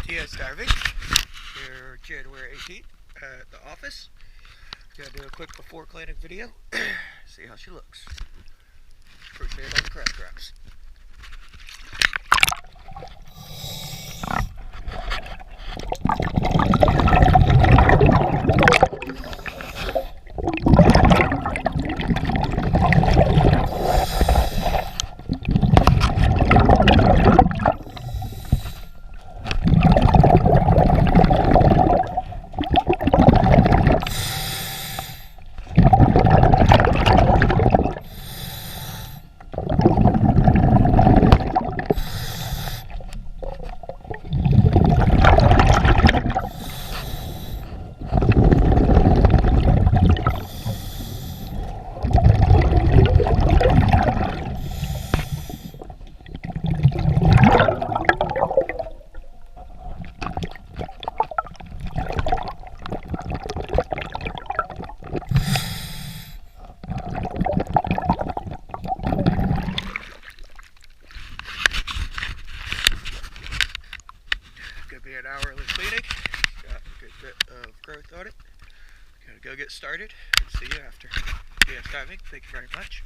Yes, diving. Here, January 18th at the office. Gonna do a quick before cleaning video. See how she looks. Appreciate all the crab traps. Gonna be an hourly cleaning. Got a good bit of growth on it. Gonna go get started and see you after. Yes, diving. Thank you very much.